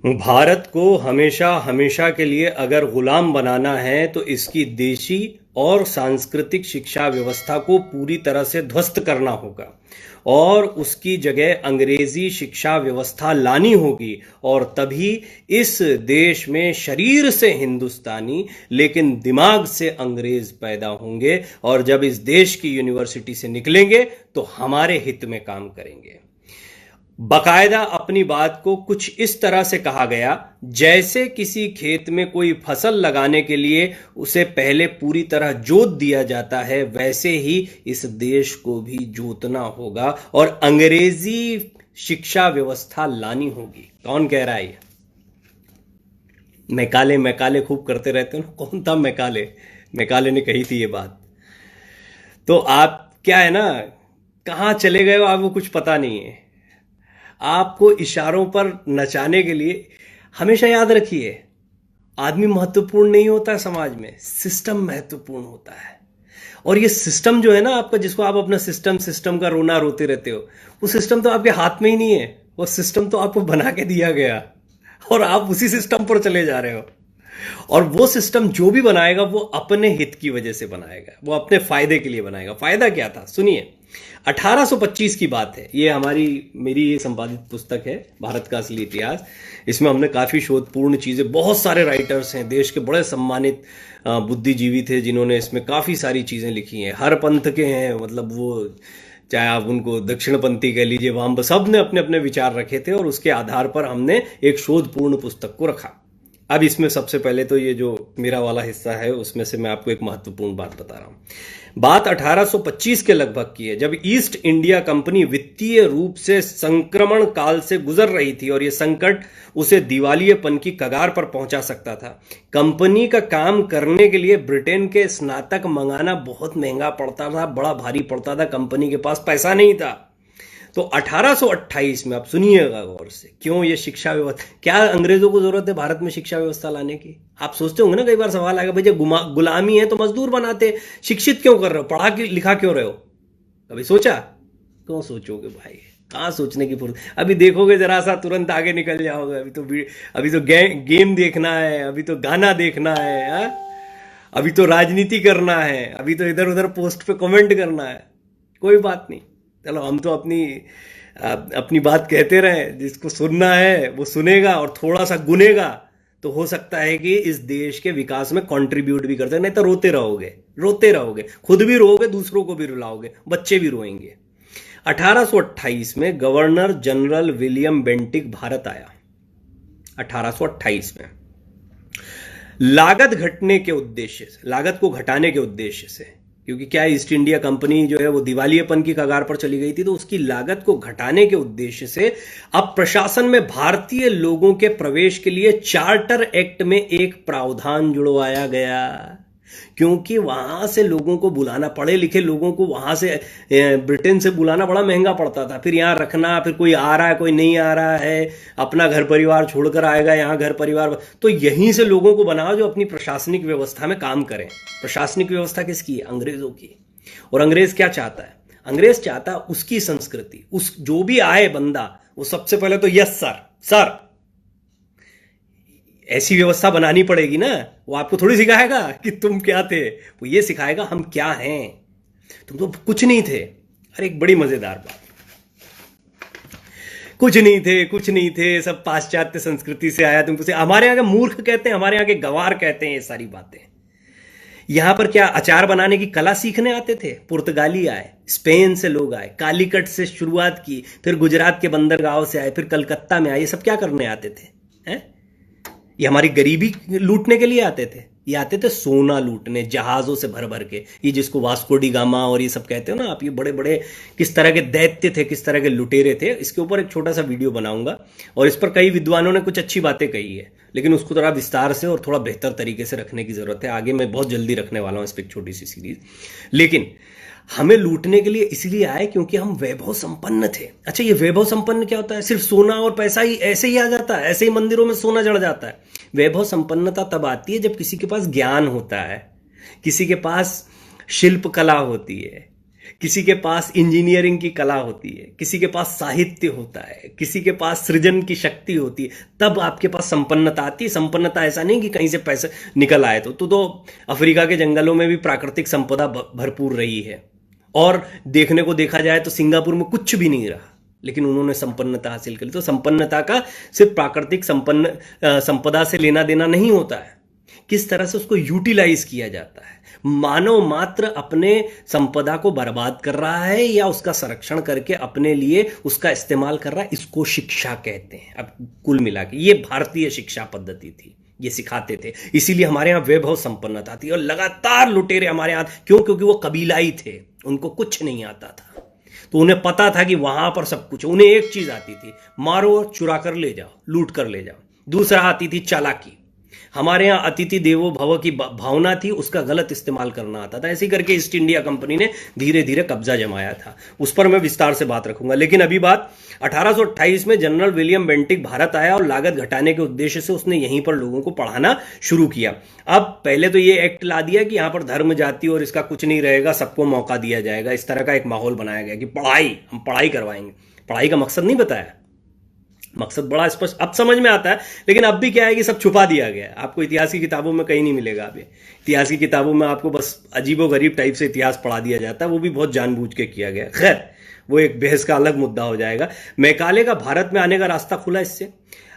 भारत को हमेशा हमेशा के लिए अगर गुलाम बनाना है तो इसकी देशी और सांस्कृतिक शिक्षा व्यवस्था को पूरी तरह से ध्वस्त करना होगा और उसकी जगह अंग्रेजी शिक्षा व्यवस्था लानी होगी। और तभी इस देश में शरीर से हिंदुस्तानी लेकिन दिमाग से अंग्रेज पैदा होंगे और जब इस देश की यूनिवर्सिटी से निकलेंगे तो हमारे हित में काम करेंगे। बकायदा अपनी बात को कुछ इस तरह से कहा गया जैसे किसी खेत में कोई फसल लगाने के लिए उसे पहले पूरी तरह जोत दिया जाता है, वैसे ही इस देश को भी जोतना होगा और अंग्रेजी शिक्षा व्यवस्था लानी होगी। कौन कह रहा है ये? मैकाले मैकाले खूब करते रहते हो ना। कौन था मैकाले? मैकाले ने कही थी ये बात। तो आप क्या है ना, कहाँ चले गए हो आपको कुछ पता नहीं है। आपको इशारों पर नचाने के लिए हमेशा याद रखिए, आदमी महत्वपूर्ण नहीं होता है समाज में, सिस्टम महत्वपूर्ण होता है। और ये सिस्टम जो है ना आपका, जिसको आप अपना सिस्टम सिस्टम का रोना रोते रहते हो, वो सिस्टम तो आपके हाथ में ही नहीं है। वो सिस्टम तो आपको बना के दिया गया और आप उसी सिस्टम पर चले जा रहे हो। और वो सिस्टम जो भी बनाएगा वो अपने हित की वजह से बनाएगा, वो अपने फायदे के लिए बनाएगा। फायदा क्या था सुनिए। 1825 की बात है, ये मेरी ये संपादित पुस्तक है भारत का असली इतिहास। इसमें हमने काफ़ी शोधपूर्ण चीज़ें, बहुत सारे राइटर्स हैं, देश के बड़े सम्मानित बुद्धिजीवी थे जिन्होंने इसमें काफ़ी सारी चीज़ें लिखी हैं। हर पंथ के हैं, मतलब वो चाहे आप उनको दक्षिणपंथी कह लीजिए, वाम, सब ने अपने अपने विचार रखे थे और उसके आधार पर हमने एक शोधपूर्ण पुस्तक को रखा। अब इसमें सबसे पहले तो ये जो मेरा वाला हिस्सा है उसमें से मैं आपको एक महत्वपूर्ण बात बता रहा हूं। बात 1825 के लगभग की है, जब ईस्ट इंडिया कंपनी वित्तीय रूप से संक्रमण काल से गुजर रही थी और ये संकट उसे दिवालियेपन की कगार पर पहुंचा सकता था। कंपनी का काम करने के लिए ब्रिटेन के स्नातक मंगाना बहुत महंगा पड़ता था, बड़ा भारी पड़ता था, कंपनी के पास पैसा नहीं था। तो 1828 में, आप सुनिएगा गौर से, क्यों ये शिक्षा व्यवस्था, क्या अंग्रेजों को जरूरत है भारत में शिक्षा व्यवस्था लाने की? आप सोचते होंगे ना, कई बार सवाल आएगा, भाई जब गुलामी है तो मजदूर बनाते, शिक्षित क्यों कर रहे हो, पढ़ा लिखा क्यों रहे हो? कभी सोचा? क्यों सोचोगे भाई, कहाँ सोचने की फुर्सत। अभी देखोगे जरा सा तुरंत आगे निकल जाओगे। अभी तो गेम देखना है, अभी तो गाना देखना है, हा? अभी तो राजनीति करना है, अभी तो इधर उधर पोस्ट पे कमेंट करना है। कोई बात नहीं, चलो हम तो अपनी बात कहते रहें। जिसको सुनना है वो सुनेगा और थोड़ा सा गुनेगा तो हो सकता है कि इस देश के विकास में कंट्रीब्यूट भी करते, नहीं तो रोते रहोगे, खुद भी रोओगे, दूसरों को भी रुलाओगे, बच्चे भी रोएंगे। 1828 में governor general William Bentinck Bharat आया। 1828 में लागत को घटाने के उद्देश्य से, क्योंकि क्या ईस्ट इंडिया कंपनी जो है वो दिवालियेपन की कगार पर चली गई थी, तो उसकी लागत को घटाने के उद्देश्य से अब प्रशासन में भारतीय लोगों के प्रवेश के लिए चार्टर एक्ट में एक प्रावधान जुड़वाया गया। क्योंकि वहां से लोगों को बुलाना, पढ़े लिखे लोगों को वहां से ब्रिटेन से बुलाना बड़ा महंगा पड़ता था, फिर यहाँ रखना, फिर कोई आ रहा है कोई नहीं आ रहा है, अपना घर परिवार छोड़कर आएगा, यहाँ घर परिवार, तो यहीं से लोगों को बनाओ जो अपनी प्रशासनिक व्यवस्था में काम करें। प्रशासनिक व्यवस्था किसकी है? अंग्रेजों की। और अंग्रेज क्या चाहता है? अंग्रेज चाहता है उसकी संस्कृति, उस जो भी आए बंदा, वो सबसे पहले तो यस सर, सर, ऐसी व्यवस्था बनानी पड़ेगी ना। वो आपको थोड़ी सिखाएगा कि तुम क्या थे, वो ये सिखाएगा हम क्या हैं। तुम तो कुछ नहीं थे। अरे एक बड़ी मजेदार बात, कुछ नहीं थे, सब पाश्चात्य संस्कृति से आया। तुमको हमारे यहाँ के मूर्ख कहते हैं, हमारे यहाँ के गवार कहते हैं ये सारी बातें। यहां पर क्या अचार बनाने की कला सीखने आते थे? पुर्तगाली आए, स्पेन से लोग आए, कालीकट से शुरुआत की, फिर गुजरात के बंदरगांव से आए, फिर कलकत्ता में आए। ये सब क्या करने आते थे? हैं? ये हमारी गरीबी लूटने के लिए आते थे। ये आते थे सोना लूटने, जहाजों से भर भर के। ये जिसको वास्को डी गामा और ये सब कहते हो ना आप, ये बड़े बड़े किस तरह के दैत्य थे, किस तरह के लुटेरे थे, इसके ऊपर एक छोटा सा वीडियो बनाऊंगा और इस पर कई विद्वानों ने कुछ अच्छी बातें कही है, लेकिन उसको थोड़ा विस्तार से और थोड़ा बेहतर तरीके से रखने की जरूरत है। आगे मैं बहुत जल्दी रखने वाला हूं इस पर एक छोटी सी सीरीज। लेकिन हमें लूटने के लिए इसलिए आए क्योंकि हम वैभव संपन्न थे। अच्छा, ये वैभव संपन्न क्या होता है? सिर्फ सोना और पैसा ही ऐसे ही आ जाता है? ऐसे ही मंदिरों में सोना जड़ जाता है? वैभव संपन्नता तब आती है जब किसी के पास ज्ञान होता है, किसी के पास शिल्प कला होती है, किसी के पास इंजीनियरिंग की कला होती है, किसी के पास साहित्य होता है, किसी के पास सृजन की शक्ति होती है, तब आपके पास संपन्नता आती है। संपन्नता ऐसा नहीं कि कहीं से पैसे निकल आए। तो अफ्रीका के जंगलों में भी प्राकृतिक संपदा भरपूर रही है, और देखने को देखा जाए तो सिंगापुर में कुछ भी नहीं रहा, लेकिन उन्होंने संपन्नता हासिल कर ली। तो संपन्नता का सिर्फ प्राकृतिक संपदा से लेना देना नहीं होता है, किस तरह से उसको यूटिलाइज किया जाता है। मानव मात्र अपने संपदा को बर्बाद कर रहा है या उसका संरक्षण करके अपने लिए उसका इस्तेमाल कर रहा है, इसको शिक्षा कहते हैं। अब कुल मिला के ये भारतीय शिक्षा पद्धति थी, ये सिखाते थे। इसीलिए हमारे यहाँ वैभव संपन्नता थी, और लगातार लुटेरे हमारे यहाँ क्यों? क्योंकि वो कबीलाई थे, उनको कुछ नहीं आता था, तो उन्हें पता था कि वहां पर सब कुछ। उन्हें एक चीज आती थी, मारो और चुरा कर ले जाओ, लूट कर ले जाओ। दूसरा आती थी चालाकी। हमारे यहाँ अतिथि देवो भव की भावना थी, उसका गलत इस्तेमाल करना आता था। ऐसे करके ईस्ट इंडिया कंपनी ने धीरे धीरे कब्जा जमाया था। उस पर मैं विस्तार से बात रखूंगा, लेकिन अभी बात 1828 में जनरल विलियम बेंटिक भारत आया और लागत घटाने के उद्देश्य से उसने यहीं पर लोगों को पढ़ाना शुरू किया। अब पहले तो ये एक्ट ला दिया कि यहां पर धर्म जाति और इसका कुछ नहीं रहेगा, सबको मौका दिया जाएगा। इस तरह का एक माहौल बनाया गया कि हम पढ़ाई करवाएंगे। पढ़ाई का मकसद नहीं बताया, मकसद बड़ा स्पष्ट अब समझ में आता है, लेकिन अब भी क्या है कि सब छुपा दिया गया है। आपको इतिहास की किताबों में कहीं नहीं मिलेगा। अभी इतिहास की किताबों में आपको बस अजीबोगरीब टाइप से इतिहास पढ़ा दिया जाता है, वो भी बहुत जानबूझ के किया गया। खैर, वो एक बहस का अलग मुद्दा हो जाएगा। मैकाले का भारत में आने का रास्ता खुला इससे।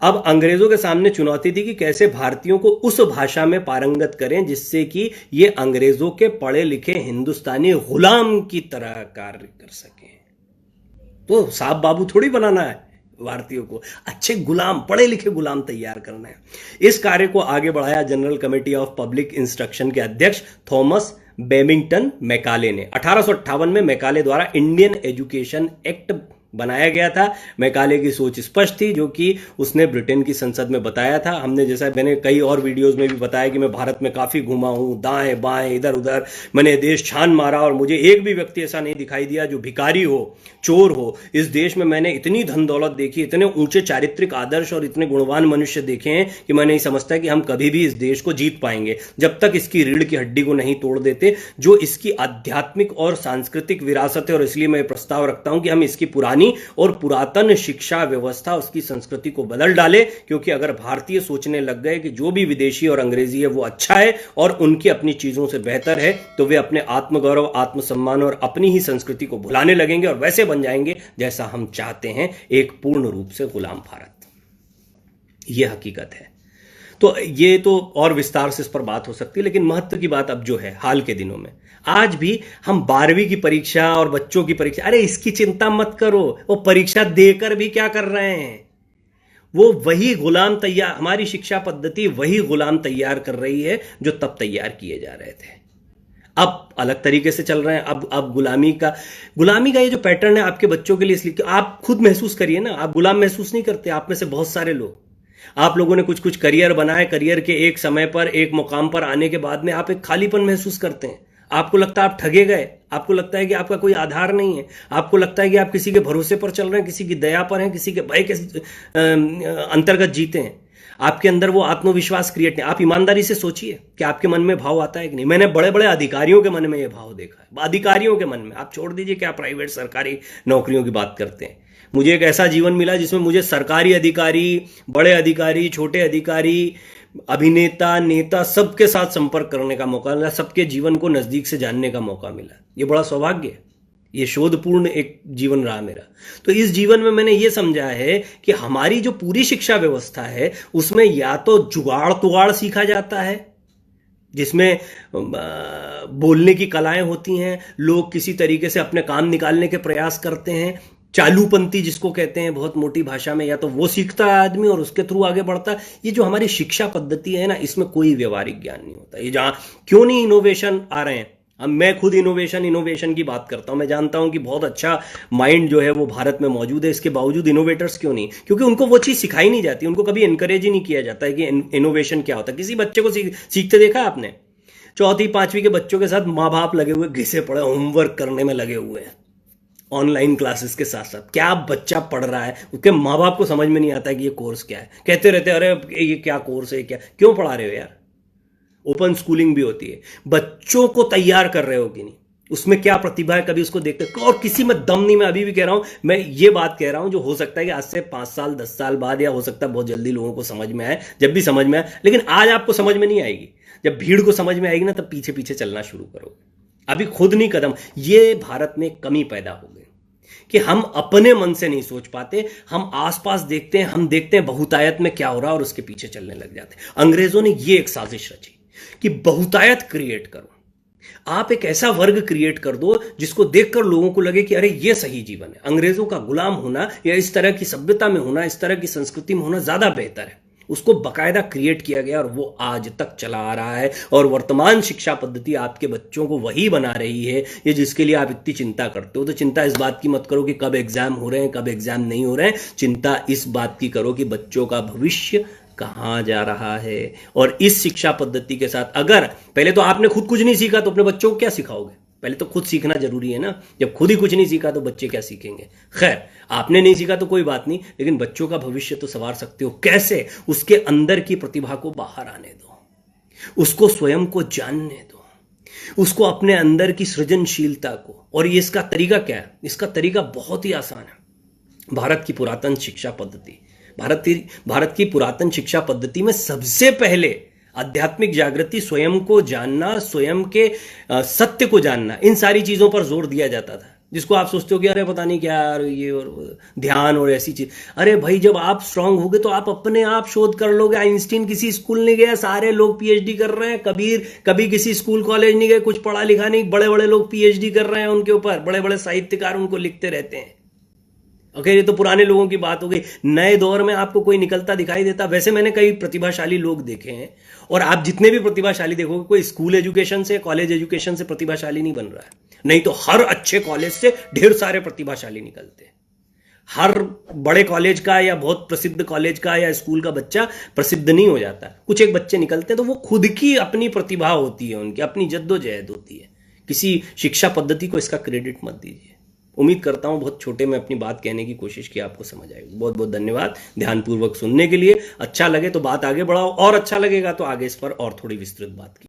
अब अंग्रेजों के सामने चुनौती थी कि कैसे भारतीयों को उस भाषा में पारंगत करें जिससे कि ये अंग्रेजों के पढ़े लिखे हिंदुस्तानी गुलाम की तरह कार्य कर सकें। तो साहब बाबू थोड़ी बनाना है भारतीयों को, अच्छे गुलाम, पढ़े लिखे गुलाम तैयार करना है। इस कार्य को आगे बढ़ाया general committee of public instruction के अध्यक्ष थॉमस बेमिंगटन मैकाले ने। 1858 में मैकाले द्वारा इंडियन एजुकेशन एक्ट बनाया गया था। मैकाले की सोच स्पष्ट थी, जो कि उसने ब्रिटेन की संसद में बताया था। मैंने कई और वीडियोस में भी बताया कि मैं भारत में काफी घूमा हूं, दाएं बाएं इधर उधर मैंने देश छान मारा, और मुझे एक भी व्यक्ति ऐसा नहीं दिखाई दिया जो भिखारी हो, चोर हो। इस देश में मैंने इतनी धन दौलत देखी, इतने ऊंचे चारित्रिक आदर्श और इतने गुणवान मनुष्य देखे हैं कि मैं नहीं समझता कि हम कभी भी इस देश को जीत पाएंगे जब तक इसकी रीढ़ की हड्डी को नहीं तोड़ देते, जो इसकी आध्यात्मिक और सांस्कृतिक विरासत है। और इसलिए मैं प्रस्ताव रखता हूं कि हम इसकी पुरानी और पुरातन शिक्षा व्यवस्था, उसकी संस्कृति को बदल डाले। क्योंकि अगर भारतीय सोचने लग गए कि जो भी विदेशी और अंग्रेजी है वो अच्छा है और उनकी अपनी चीजों से बेहतर है, तो वे अपने आत्मगौरव, आत्मसम्मान और अपनी ही संस्कृति को भुलाने लगेंगे और वैसे बन जाएंगे जैसा हम चाहते हैं, एक पूर्ण रूप से गुलाम भारत। यह हकीकत है। तो ये तो और विस्तार से इस पर बात हो सकती है, लेकिन महत्व की बात अब जो है, हाल के दिनों में आज भी हम 12वीं की परीक्षा और बच्चों की परीक्षा, अरे इसकी चिंता मत करो, वो परीक्षा देकर भी क्या कर रहे हैं, वो वही गुलाम तैयार, हमारी शिक्षा पद्धति वही गुलाम तैयार कर रही है जो तब तैयार किए जा रहे थे। अब अलग तरीके से चल रहे हैं। अब गुलामी का ये जो पैटर्न है आपके बच्चों के लिए, इसलिए आप खुद महसूस करिए ना, आप गुलाम महसूस नहीं करते। आप में से बहुत सारे लोग, आप लोगों ने कुछ कुछ करियर बनाए, करियर के एक समय पर, एक मुकाम पर आने के बाद में आप एक खालीपन महसूस करते हैं। आपको लगता है आप ठगे गए, आपको लगता है कि आपका कोई आधार नहीं है, आपको लगता है कि आप किसी के भरोसे पर चल रहे हैं, किसी की दया पर हैं, किसी के भय के अंतर्गत जीते हैं। आपके अंदर वो आत्मविश्वास क्रिएट नहीं। आप ईमानदारी से सोचिए कि आपके मन में भाव आता है कि नहीं। मैंने बड़े बड़े अधिकारियों के मन में ये भाव देखा है, अधिकारियों के मन में। आप छोड़ दीजिए क्या प्राइवेट सरकारी नौकरियों की बात करते हैं। मुझे एक ऐसा जीवन मिला जिसमें मुझे सरकारी अधिकारी, बड़े अधिकारी, छोटे अधिकारी, अभिनेता, नेता, सबके साथ संपर्क करने का मौका मिला, सबके जीवन को नजदीक से जानने का मौका मिला। ये बड़ा सौभाग्य है, ये शोधपूर्ण एक जीवन रहा मेरा। तो इस जीवन में मैंने ये समझा है कि हमारी जो पूरी शिक्षा व्यवस्था है उसमें या तो जुगाड़ तुगाड़ सीखा जाता है, जिसमें बोलने की कलाएं होती हैं, लोग किसी तरीके से अपने काम निकालने के प्रयास करते हैं, चालूपंथी जिसको कहते हैं बहुत मोटी भाषा में, या तो वो सीखता है आदमी और उसके थ्रू आगे बढ़ता है। ये जो हमारी शिक्षा पद्धति है ना, इसमें कोई व्यवहारिक ज्ञान नहीं होता। ये जहां क्यों नहीं इनोवेशन आ रहे हैं, अब मैं खुद इनोवेशन की बात करता हूं। मैं जानता हूं कि बहुत अच्छा माइंड जो है वो भारत में मौजूद है, इसके बावजूद इनोवेटर्स क्यों नहीं? क्योंकि उनको वो चीज सिखाई नहीं जाती, उनको कभी एनकरेज ही नहीं किया जाता है कि इनोवेशन क्या होता है। किसी बच्चे को सीखते देखा आपने? चौथी पांचवी के बच्चों के साथ माँ बाप लगे हुए, घिसे पड़े होमवर्क करने में लगे हुए हैं, ऑनलाइन क्लासेस के साथ साथ। क्या बच्चा पढ़ रहा है, उसके माँ बाप को समझ में नहीं आता कि ये कोर्स क्या है। कहते रहते अरे ये क्या कोर्स है, क्या क्यों पढ़ा रहे हो यार? ओपन स्कूलिंग भी होती है, बच्चों को तैयार कर रहे हो कि नहीं? उसमें क्या प्रतिभा है कभी उसको देखते, और किसी में दम नहीं। मैं अभी भी कह रहा हूं, मैं ये बात कह रहा हूं जो हो सकता है कि आज से 5 साल 10 साल बाद, या हो सकता है बहुत जल्दी लोगों को समझ में आए, जब भी समझ में आए, लेकिन आज आपको समझ में नहीं आएगी। जब भीड़ को समझ में आएगी ना, तब पीछे पीछे चलना शुरू करोगे, अभी खुद नहीं कदम। ये भारत में कमी पैदा हो गई कि हम अपने मन से नहीं सोच पाते, हम आसपास देखते हैं, हम देखते हैं बहुतायत में क्या हो रहा है और उसके पीछे चलने लग जाते हैं। अंग्रेजों ने ये एक साजिश रची कि बहुतायत क्रिएट करो, आप एक ऐसा वर्ग क्रिएट कर दो जिसको देखकर लोगों को लगे कि अरे ये सही जीवन है। अंग्रेजों का गुलाम होना या इस तरह की सभ्यता में होना, इस तरह की संस्कृति में होना ज्यादा बेहतर है। उसको बकायदा क्रिएट किया गया और वो आज तक चला आ रहा है। और वर्तमान शिक्षा पद्धति आपके बच्चों को वही बना रही है, ये जिसके लिए आप इतनी चिंता करते हो। तो चिंता इस बात की मत करो कि कब एग्जाम हो रहे हैं, कब एग्जाम नहीं हो रहे हैं। चिंता इस बात की करो कि बच्चों का भविष्य कहां जा रहा है। और इस शिक्षा पद्धति के साथ, अगर पहले तो आपने खुद कुछ नहीं सीखा तो अपने बच्चों को क्या सिखाओगे? पहले तो खुद सीखना जरूरी है ना। जब खुद ही कुछ नहीं सीखा तो बच्चे क्या सीखेंगे? खैर, आपने नहीं सीखा तो कोई बात नहीं, लेकिन बच्चों का भविष्य तो संवार सकते हो। कैसे? उसके अंदर की प्रतिभा को बाहर आने दो, उसको स्वयं को जानने दो, उसको अपने अंदर की सृजनशीलता को। और ये इसका तरीका क्या है? इसका तरीका बहुत ही आसान है। भारत की पुरातन शिक्षा पद्धति, भारत की पुरातन शिक्षा पद्धति में सबसे पहले आध्यात्मिक जागृति, स्वयं को जानना, स्वयं के सत्य को जानना, इन सारी चीजों पर जोर दिया जाता था। जिसको आप सोचते हो कि अरे पता नहीं क्या यार, ये और ध्यान और ऐसी चीज। अरे भाई, जब आप स्ट्रांग होगे तो आप अपने आप शोध कर लोगे। आइंस्टीन किसी स्कूल नहीं गया, सारे लोग पीएचडी कर रहे हैं। कबीर कभी किसी स्कूल कॉलेज नहीं गए, कुछ पढ़ा लिखा नहीं, बड़े बड़े लोग पीएचडी कर रहे हैं उनके ऊपर, बड़े बड़े साहित्यकार उनको लिखते रहते हैं। ओके, ये तो पुराने लोगों की बात हो गई। नए दौर में आपको कोई निकलता दिखाई देता? वैसे मैंने कई प्रतिभाशाली लोग देखे हैं, और आप जितने भी प्रतिभाशाली देखोगे, कोई स्कूल एजुकेशन से, कॉलेज एजुकेशन से प्रतिभाशाली नहीं बन रहा है। नहीं तो हर अच्छे कॉलेज से ढेर सारे प्रतिभाशाली निकलते हैं। हर बड़े कॉलेज का या बहुत प्रसिद्ध कॉलेज का या स्कूल का बच्चा प्रसिद्ध नहीं हो जाता। कुछ एक बच्चे निकलते हैं तो वो खुद की अपनी प्रतिभा होती है, उनकी अपनी जद्दोजहद होती है। किसी शिक्षा पद्धति को इसका क्रेडिट मत दीजिए। उम्मीद करता हूं बहुत छोटे में अपनी बात कहने की कोशिश की, आपको समझ आएगी। बहुत बहुत धन्यवाद ध्यानपूर्वक सुनने के लिए। अच्छा लगे तो बात आगे बढ़ाओ, और अच्छा लगेगा तो आगे इस पर और थोड़ी विस्तृत बात की।